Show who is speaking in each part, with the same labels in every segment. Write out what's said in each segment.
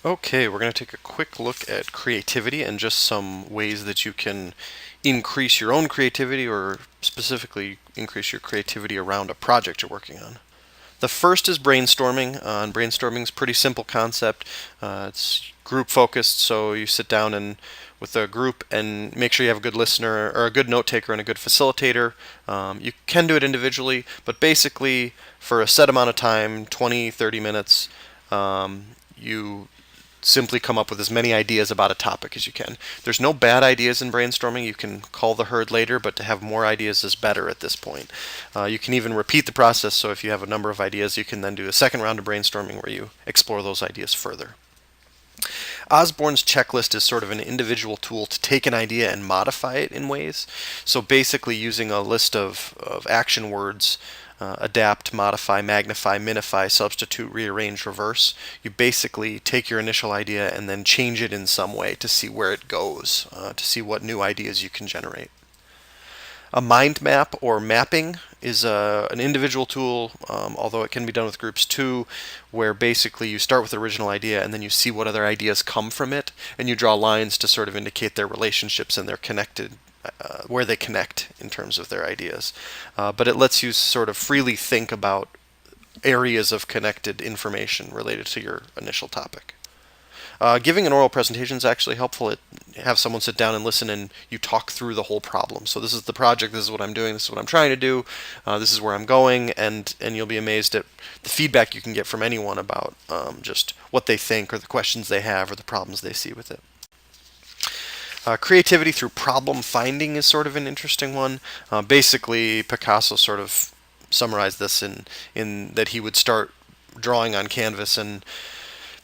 Speaker 1: Okay, we're going to take a quick look at creativity and just some ways that you can increase your own creativity or specifically increase your creativity around a project you're working on. The first is brainstorming. And brainstorming is a pretty simple concept. It's group focused, so you sit down and with a group and make sure you have a good listener or a good note taker and a good facilitator. You can do it individually, but basically for a set amount of time, 20, 30 minutes, you simply come up with as many ideas about a topic as you can. There's no bad ideas in brainstorming. You can call the herd later, but to have more ideas is better at this point. You can even repeat the process, so if you have a number of ideas, you can then do a second round of brainstorming where you explore those ideas further. Osborne's checklist is sort of an individual tool to take an idea and modify it in ways. So basically, using a list of action words, adapt, modify, magnify, minify, substitute, rearrange, reverse, you basically take your initial idea and then change it in some way to see where it goes, to see what new ideas you can generate. A mind map or mapping is an individual tool, although it can be done with groups too, where basically you start with the original idea and then you see what other ideas come from it, and you draw lines to sort of indicate their relationships and their connected, where they connect in terms of their ideas. But it lets you sort of freely think about areas of connected information related to your initial topic. Giving an oral presentation is actually helpful. Have someone sit down and listen, and you talk through the whole problem. So this is the project. This is what I'm doing. This is what I'm trying to do. This is where I'm going, and you'll be amazed at the feedback you can get from anyone about just what they think, or the questions they have, or the problems they see with it. Creativity through problem finding is sort of an interesting one. Basically, Picasso sort of summarized this in that he would start drawing on canvas, and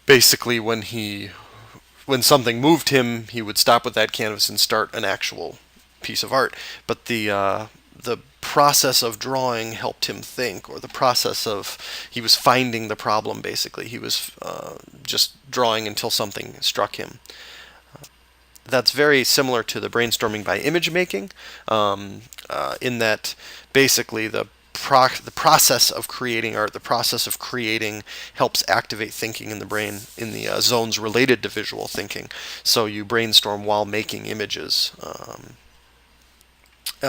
Speaker 1: basically when something moved him, he would stop with that canvas and start an actual piece of art. But the process of drawing helped him think, or the process of he was finding the problem. Basically, he was just drawing until something struck him. That's very similar to the brainstorming by image making, in that basically the process of creating art, the process of creating helps activate thinking in the brain in the zones related to visual thinking. So you brainstorm while making images.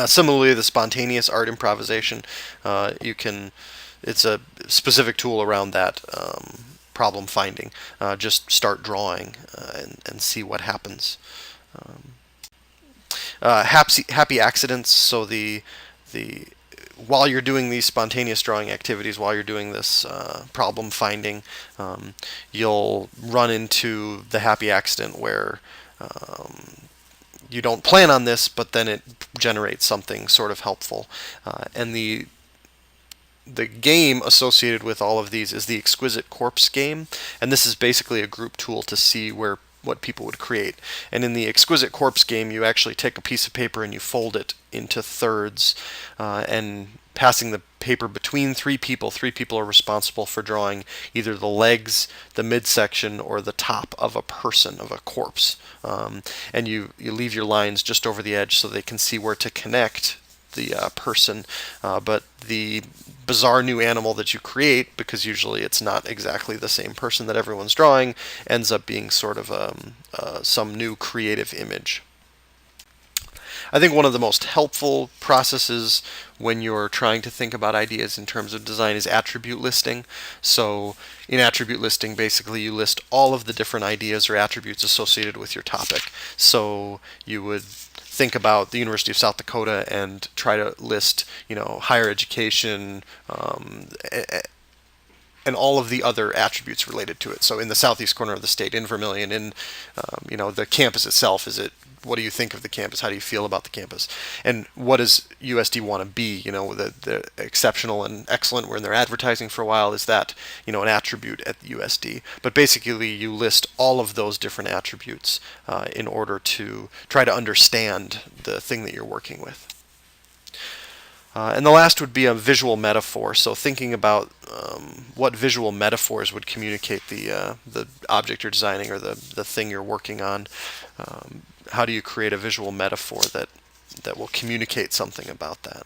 Speaker 1: Similarly, the spontaneous art improvisation, it's a specific tool around that problem finding. Just start drawing and see what happens. Happy accidents. So the while you're doing these spontaneous drawing activities, while you're doing this problem finding, you'll run into the happy accident where you don't plan on this, but then it generates something sort of helpful. And the game associated with all of these is the Exquisite Corpse game, and this is basically a group tool to see what people would create. And in the Exquisite Corpse game, you actually take a piece of paper and you fold it into thirds, and passing the paper between three people. Three people are responsible for drawing either the legs, the midsection, or the top of a person, of a corpse. And you leave your lines just over the edge so they can see where to connect the person, but the bizarre new animal that you create, because usually it's not exactly the same person that everyone's drawing, ends up being sort of some new creative image. I think one of the most helpful processes when you're trying to think about ideas in terms of design is attribute listing. So in attribute listing, basically you list all of the different ideas or attributes associated with your topic. So you would think about the University of South Dakota and try to list, higher education, and all of the other attributes related to it. So in the southeast corner of the state, in Vermilion, the campus itself, what do you think of the campus? How do you feel about the campus? And what does USD want to be? The exceptional and excellent were in their advertising for a while. Is that, an attribute at USD? But basically, you list all of those different attributes in order to try to understand the thing that you're working with. And the last would be a visual metaphor. So thinking about what visual metaphors would communicate the object you're designing or the thing you're working on. How do you create a visual metaphor that will communicate something about that?